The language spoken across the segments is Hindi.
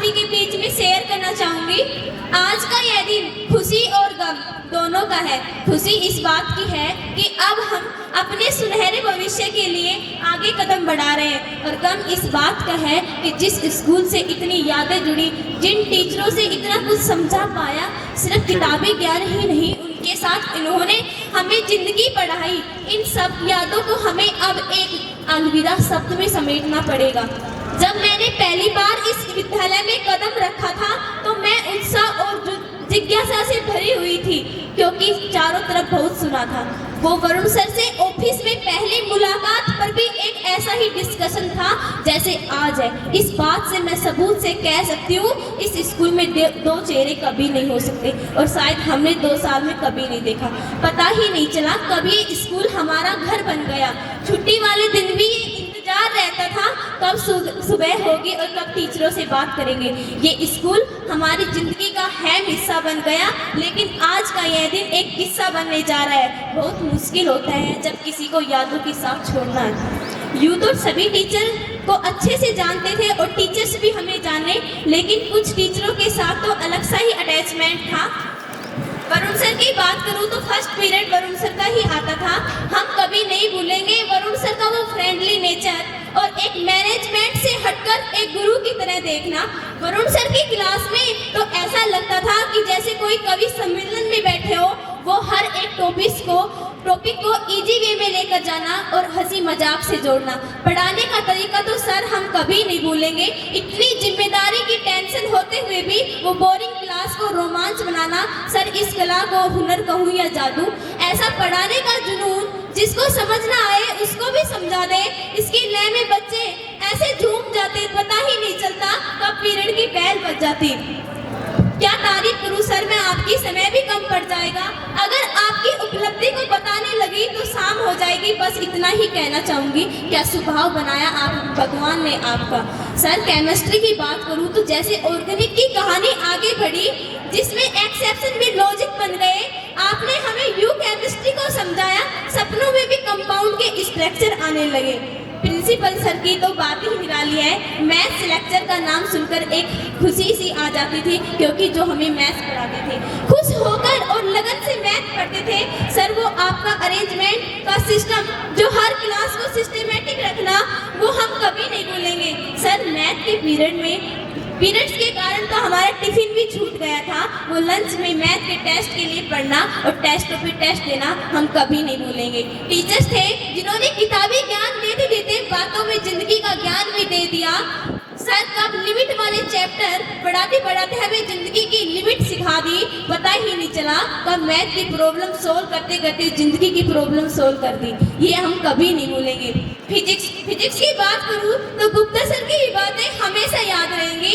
सभी के बीच में शेयर करना चाहूंगी। आज का यह दिन खुशी और गम दोनों का है। खुशी इस बात की है कि अब हम अपने सुनहरे भविष्य के लिए आगे कदम बढ़ा रहे हैं, और गम इस बात का है कि जिस स्कूल से इतनी यादें जुड़ी, जिन टीचरों से इतना कुछ समझा पाया, सिर्फ किताबी ज्ञान ही नहीं, उनके साथ इन्होंने हमें जिंदगी पढ़ाई। इन सब यादों को हमें अब एक अलविदा शब्द में समेटना पड़ेगा। जब मैंने पहली बार इस विद्यालय में कदम रखा था तो मैं उत्साह और जिज्ञासा से भरी हुई थी, क्योंकि चारों तरफ बहुत सुना था। वो वरुण सर से ऑफिस में पहली मुलाकात पर भी एक ऐसा ही डिस्कशन था जैसे आज है। इस बात से मैं सबूत से कह सकती हूँ, इस स्कूल में दो चेहरे कभी नहीं हो सकते, और शायद हमने 2 साल में कभी नहीं देखा। पता ही नहीं चला कब ये स्कूल हमारा घर बन गया। छुट्टी वाले दिन भी इंतजार रहता था कब सुबह होगी और कब टीचरों से बात करेंगे। ये स्कूल हमारी जिंदगी का अहम हिस्सा बन गया, लेकिन आज का यह दिन एक किस्सा बनने जा रहा है। बहुत मुश्किल होता है जब किसी को यादों के साथ छोड़ना है। यूँ तो सभी टीचर को अच्छे से जानते थे और टीचर्स भी हमें जाने, लेकिन कुछ टीचरों के साथ तो अलग सा ही अटैचमेंट था। वरुण सर की बात करूं तो फर्स्ट पीरियड वरुण सर का ही आता था। हम कभी नहीं भूलेंगे वरुण सर का वो फ्रेंडली नेचर और एक मैनेजमेंट से हटकर एक गुरु की तरह देखना। वरुण सर की क्लास में तो ऐसा लगता था कि जैसे कोई कवि सम्मेलन में बैठे हो। वो हर एक टॉपिक को इजी वे में लेकर जाना और हंसी मजाक से जोड़ना। पढ़ाने का तरीका तो सर हम कभी नहीं भूलेंगे। इतनी जिम्मेदारी की टेंशन होते हुए भी वो बोरिंग क्लास को रोमांच बनाना। सर इस कला को हुनर कहूँ या जादू, ऐसा पढ़ाने का जुनून, जिसको समझ ना आए उसको भी समझा दे। इसकी लय में बच्चे ऐसे झूम जाते, पता ही नहीं चलता कब पीरियड की बेल बज जाती। क्या तारीफ करूं सर, मैं आपकी समय भी कम पड़ जाएगा। अगर आपकी उपलब्धि को बताने लगी तो शाम हो जाएगी। बस इतना ही कहना चाहूंगी, क्या स्वभाव बनाया आप भगवान ने आपका। सर केमिस्ट्री की बात करूं तो जैसे ऑर्गेनिक की कहानी आगे बढ़ी, जिसमें एक्सेप्शन भी लॉजिक बन गए। आपने हमें यू केमिस्ट्री को समझाया, सपनों में भी कंपाउंड के स्ट्रक्चर आने लगे। प्रिंसिपल सर की तो बात ही निराली है। मैथ्स लेक्चर का नाम सुनकर एक खुशी सी आ जाती थी, क्योंकि जो हमें मैथ्स पढ़ाते थे खुश होकर और लगन से मैथ पढ़ते थे। सर वो आपका अरेंजमेंट का सिस्टम, जो हर क्लास को सिस्टमेटिक रखना, वो हम कभी नहीं भूलेंगे। सर मैथ के पीरियड्स के कारण तो हमारा टिफिन भी छूट गया था। वो लंच में मैथ के टेस्ट के लिए पढ़ना और टेस्ट पे टेस्ट देना हम कभी नहीं भूलेंगे। टीचर्स थे जिन्होंने किताबी ज्ञान देते देते बातों में जिंदगी का ज्ञान भी दे दिया। सर कब लिमिट वाले चैप्टर पढ़ाते हमें जिंदगी की लिमिट सिखा दी, पता ही नहीं चला कब मैथ की प्रॉब्लम सोल्व करते करते जिंदगी की प्रॉब्लम सोल्व कर दी। ये हम कभी नहीं भूलेंगे। फिजिक्स की बात करूँ तो गुप्ता सर की बातें हमेशा याद रहेंगी।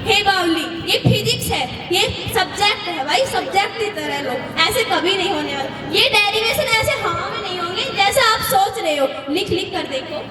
हे बावली, ये फिजिक्स है, ये सब्जेक्ट है भाई, सब्जेक्ट की तरह लो, ऐसे कभी नहीं होने वाला। ये डेरिवेशन ऐसे हवा में नहीं होंगे जैसा आप सोच रहे हो। लिख कर देखो।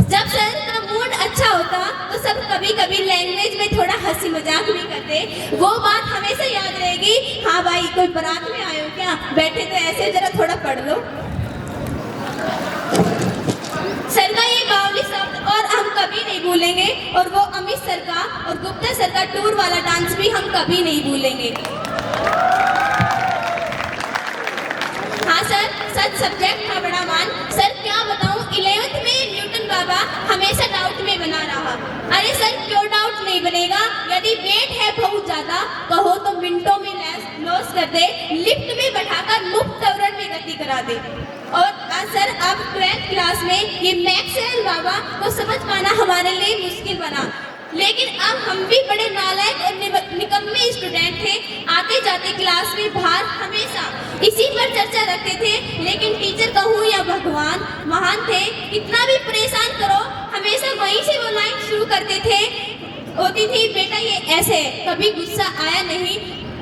जब सर का मूड अच्छा होता तो सब कभी कभी लैंग्वेज में थोड़ा हंसी मजाक भी करते। वो बात हमेशा याद रहेगी। हाँ भाई, कोई बारात में आए हो क्या, बैठे तो ऐसे जरा थोड़ा पढ़ लो। सर का ये बावली शब्द और हम कभी नहीं भूलेंगे। और वो अमित सर का और गुप्ता सर का टूर वाला डांस भी हम कभी नहीं भूलेंगे। हाँ सर, सच सब्जेक्ट था बड़ा मान। सर क्या बताऊं, 11th में न्यूटन बाबा हमेशा डाउट में बना रहा। अरे सर क्यों डाउट नहीं बनेगा, यदि वेट है बहुत ज्यादा कहो तो मिनटों में लॉस कर दे, लिफ्ट में बैठाकर मुफ्त दौड़न में गति करा दे। और सर अब 12th क्लास में ये मैक्सवेल बाबा को समझ पाना हमारे लिए मुश्किल बना। लेकिन अब हम भी बड़े नालायक और निकम्मे स्टूडेंट थे। आते जाते क्लास में बाहर हमेशा इसी पर चर्चा रखते थे। लेकिन टीचर कहूँ या भगवान महान थे, कितना भी परेशान करो हमेशा वहीं से वो लाइन शुरू करते थे। होती थी बेटा ये ऐसे, कभी गुस्सा आया नहीं।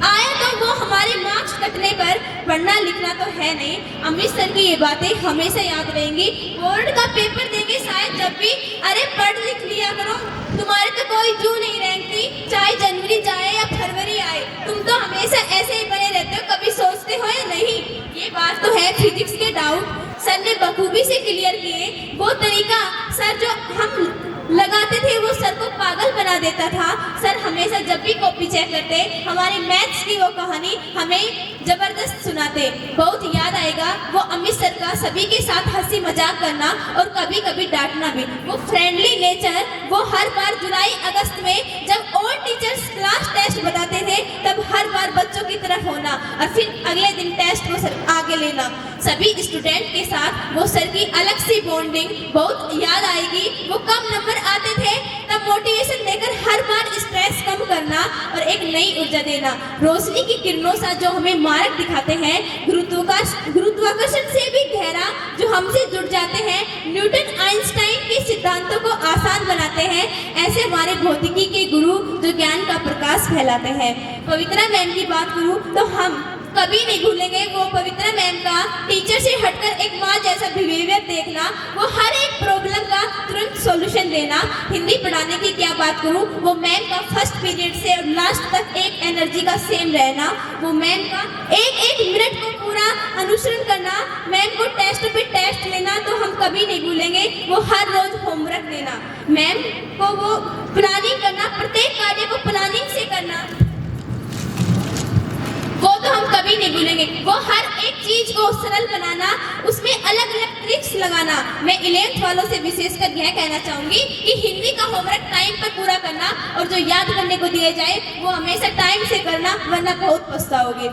आया तो वो हमारे मार्क्स कटने पर, पढ़ना लिखना तो है नहीं। अमित सर की ये बातें हमेशा याद रहेंगी। बोर्ड का पेपर देंगे शायद जब भी, अरे पढ़ लिख लिया करो, तुम्हारे तो कोई जू नहीं रैंकती, चाहे जनवरी जाए या फरवरी आए, तुम तो हमेशा ऐसे ही बने रहते हो, कभी सोचते हो या नहीं। ये बात तो है फिजिक्स के डाउट सर ने बखूबी से क्लियर किए। वो तरीका सर जो हम लगाते थे वो सर को पागल बना देता था। सर हमेशा जब भी कॉपी चेक करते हमारी मैथ्स की वो कहानी हमें जबरदस्त सुनाते। बहुत याद आएगा वो अमित सर का सभी के साथ हंसी मजाक करना और कभी कभी डांटना भी। वो फ्रेंडली नेचर, वो हर बार जुलाई अगस्त में जब और टीचर्स क्लास टेस्ट बताते थे तब हर बार बच्चों की तरफ होना और फिर अगले दिन टेस्ट को सर आगे लेना। सभी स्टूडेंट के साथ वो सर की अलग सी बॉन्डिंग बहुत याद आएगी। वो कम नंबर आते थे तब मोटिवेशन देकर हर बार स्ट्रेस कम करना और एक नई ऊर्जा देना। रोशनी की किरणों सा जो हमें मार्ग दिखाते हैं, गुरुत्वाकर्षण से भी गहरा जो हमसे जुड़ जाते हैं, न्यूटन आइंस्टाइन के सिद्धांतों को आसान बनाते हैं। ऐसे हमारे भौतिकी के गुरु जो ज्ञान का प्रकाश फैलाते हैं। पवित्रा मैम की बात करूं तो हम कभी नहीं भूलेंगे वो पवित्रा मैम का टीचर से हटकर एक माँ जैसा बिहेवियर देखना, वो हर एक प्रॉब्लम का तुरंत सॉल्यूशन देना। हिंदी पढ़ाने की क्या बात करूँ, वो मैम का फर्स्ट पीरियड से और लास्ट तक एक एनर्जी का सेम रहना। वो मैम का एक एक मिनट को पूरा अनुसरण करना, मैम को टेस्ट पे टेस्ट लेना तो हम कभी नहीं भूलेंगे। वो हर रोज होमवर्क देना, मैम को वो प्लानिंग करना, प्रत्येक कार्य को प्लानिंग से करना, वो तो हम कभी नहीं भूलेंगे। वो हर एक चीज को सरल बनाना, उसमें अलग अलग ट्रिक्स लगाना। मैं 11th वालों से विशेषकर यह कहना चाहूंगी कि हिंदी का होमवर्क टाइम पर पूरा करना और जो याद करने को दिया जाए वो हमेशा टाइम से करना, वरना बहुत पछताओगे।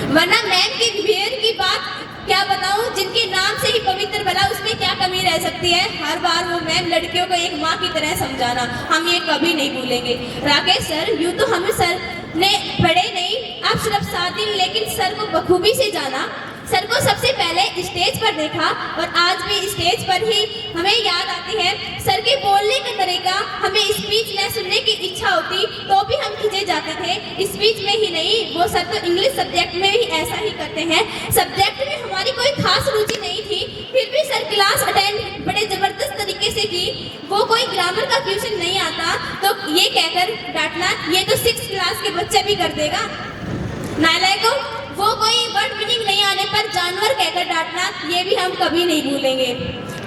वरना मैम की बिहेवियर की बात क्या बताऊं, जिनके नाम से ही पवित्र भला उसमें क्या कमी रह सकती है। हर बार वो मैम लड़कियों को एक माँ की तरह समझाना, हम ये कभी नहीं भूलेंगे। राकेश सर, यूँ तो हमें सर ने पढ़े नहीं, आप सिर्फ 7 दिन, लेकिन सर को बखूबी से जाना। सर को सबसे पहले स्टेज पर देखा और आज भी स्टेज पर ही हमें याद आती है। सर के बोलने का तरीका, हमें स्पीच न सुनने की इच्छा होती तो भी हम खिंचे जाते थे। स्पीच में ही नहीं, वो सर तो इंग्लिश सब्जेक्ट में भी ऐसा ही करते हैं। सब्जेक्ट में हमारी कोई खास रुचि नहीं थी, फिर भी सर क्लास अटेंड बड़े जबरदस्त तरीके से की। वो कोई ग्रामर का क्वेश्चन नहीं आता तो ये कहकर डांटना, ये तो 6th क्लास के बच्चा भी कर देगा नालायकों। वो कोई वर्ड मीनिंग नहीं आने पर जानवर कहकर डांटना, ये भी हम कभी नहीं भूलेंगे।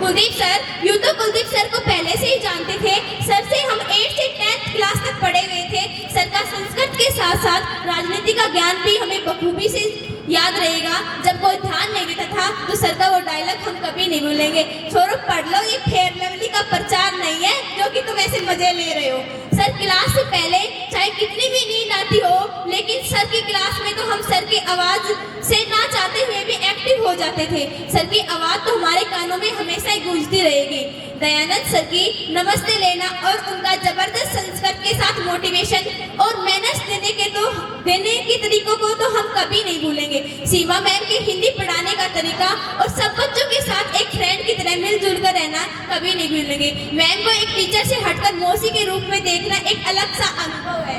कुलदीप सर, यूँ तो कुलदीप सर को पहले से ही जानते थे। सर से हम 8th से 10th क्लास तक पढ़े हुए थे। सर का संस्कृत के साथ साथ राजनीति का ज्ञान भी हमें बखूबी से याद रहेगा। जब कोई ध्यान नहीं देता था तो सर का वो डायलॉग हम कभी नहीं भूलेंगे, छोरो पढ़ लो, ये फेयर लवली का प्रचार नहीं है जो कि तुम ऐसे मजे ले रहे हो। सर क्लास से पहले चाहे कितनी भी नींद आती हो, लेकिन सर की क्लास में तो हम सर की आवाज से ना चाहते हुए भी एक्टिव हो जाते थे। सर की आवाज तो हमारे कानों में हमेशा ही गूंजती रहेगी। दयानंद सर की नमस्ते लेना और उनका जबरदस्त संस्कृत के साथ मोटिवेशन और मैनर्स देने के तरीकों को तो हम कभी नहीं भूलेंगे। सीमा मैम के हिंदी पढ़ाने का तरीका और सब बच्चों के साथ एक फ्रेंड की तरह मिलजुल कर रहना कभी नहीं भूलेंगे। मैम को एक टीचर से हटकर मौसी के रूप में देखना एक अलग सा अनुभव है।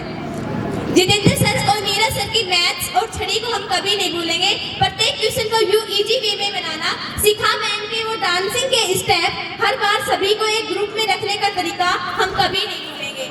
जितेंद्र सर और नीरज सर की मैथ्स और छड़ी को हम कभी नहीं भूलेंगे। प्रत्येक क्वेश्चन को यूं इजी वे में बनाना सीखा। मैम के वो डांसिंग के स्टेप, हर बार सभी को एक ग्रुप में रखने का तरीका हम कभी नहीं भूलेंगे।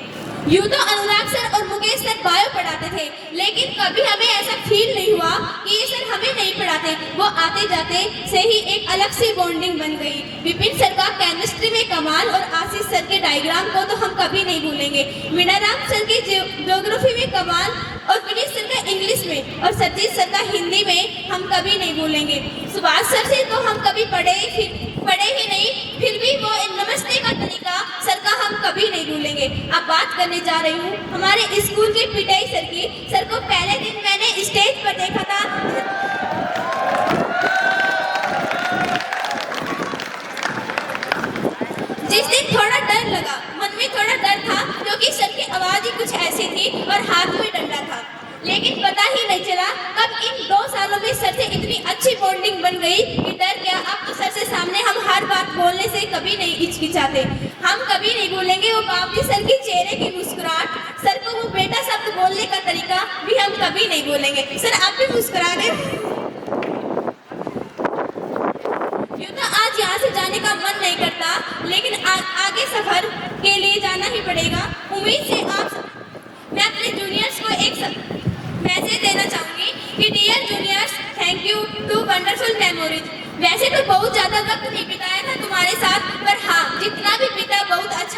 यूं तो अनुराग सर और मुकेश सर बायो पढ़ाते थे, लेकिन कभी हमें ऐसा फील नहीं हुआ कि ये सर हमें नहीं पढ़ाते। वो आते जाते से ही एक अलग सी बॉन्डिंग बन गई। विपिन सर का केमिस्ट्री में कमाल और आशीष सर के डायग्राम को तो हम कभी नहीं भूलेंगे। मीनाराम सर के ज्योग्राफी में कमाल और विनीत सर का इंग्लिश में और सतीश सर का हिंदी में हम कभी नहीं भूलेंगे। सुभाष सर से तो हम कभी पढ़े ही नहीं, फिर भी वो नमस्ते का तरीका सर का हम कभी नहीं भूलेंगे। अब बात करने जा रही हूँ हमारे स्कूल के पिटाई सर की। सर को पहले दिन मैंने स्टेज पर देखा था, जिस दिन थोड़ा डर लगा, मन में थोड़ा डर था क्योंकि सर की आवाज ही कुछ ऐसी थी और हाथ में डंडा था। लेकिन पता ही नहीं चला कब इन 2 सालों में सर से इतनी अच्छी बॉन्डिंग बन गई कि डर क्या, अब तो सर से सामने हम हर बात बोलने से कभी नहीं हिचकिचाते। हम कभी नहीं भूलेंगे वो बाबजी सर की चेहरे की मुस्कुराहट, सर को वो बेटा शब्द बोलने का तरीका भी हम कभी नहीं भूलेंगे। सर आप भी मुस्कुरा रहे यूँ तो आज यहाँ से जाने का मन नहीं करता, लेकिन आगे सफर के लिए जाना ही पड़ेगा। उम्मीद से मैं अपने जूनियर्स को एक मैसेज देना चाहूँगी कि dear juniors, thank you to wonderful memories. वैसे तो बहुत ज़्यादा वक्त नहीं बिताया था तुम्हारे साथ,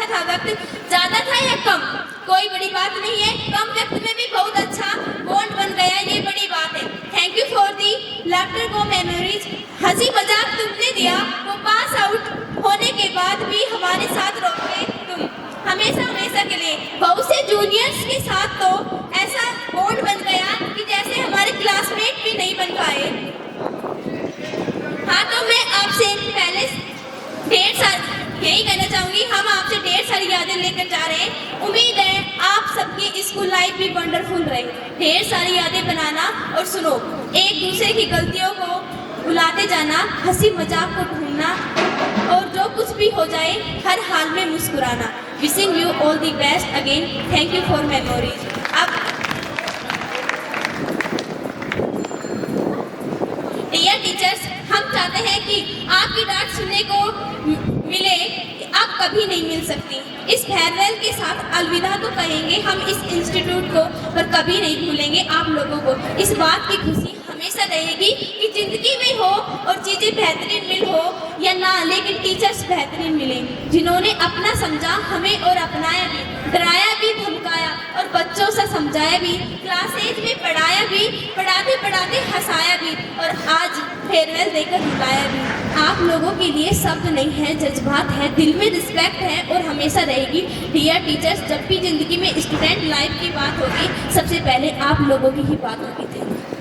अच्छा था वक्त, ज्यादा था या कम कोई बड़ी बात नहीं है, कम वक्त में भी बहुत अच्छा बॉन्ड बन गया, ये बड़ी बात है। Thank you for the laughter को मेमोरीज। हंसी मजाक तुमने दिया, वो पास आउट होने के बाद भी हमारे साथ रहोगे तुम हमेशा हमेशा के लिए। बहुत से जूनियर्स के साथ तो ऐसा बॉन्ड बन गया कि जैसे हमारे क्लासमेट भी नहीं बन पाए। हाँ, तो मैं आपसे पहले ढेर सारी यही कहना चाहूँगी, हम आपसे ढेर सारी यादें लेकर जा रहे हैं। उम्मीद है आप सबकी स्कूल लाइफ भी वंडरफुल रहे। ढेर सारी यादें बनाना और सुनो, एक दूसरे की गलतियों को भुलाते जाना, हंसी मजाक को ढूंढना और जो कुछ भी हो जाए हर हाल में मुस्कुराना। Wishing you all the best again. Thank you for memories. अब डियर टीचर्स, हम चाहते हैं कि आपकी डांट सुनने को मिले, अब कभी नहीं मिल सकती। इस फेयरवेल के साथ अलविदा तो कहेंगे हम इस इंस्टीट्यूट को, पर कभी नहीं भूलेंगे आप लोगों को। इस बात की खुशी हमेशा रहेगी कि जिंदगी में हो और चीज़ें बेहतरीन मिल हो या ना, लेकिन टीचर्स बेहतरीन मिले जिन्होंने अपना समझा हमें और अपनाया भी, डराया भी, धमकाया और बच्चों से समझाया भी, क्लासेज में पढ़ाया भी, पढ़ाते पढ़ाते हंसाया भी और आज फेयरवेल देकर रुलाया भी। आप लोगों के लिए शब्द नहीं है, जज्बात है, दिल में रिस्पेक्ट है और हमेशा रहेगी। डियर टीचर्स, जब भी जिंदगी में स्टूडेंट लाइफ की बात होगी सबसे पहले आप लोगों की ही बात होगी। थी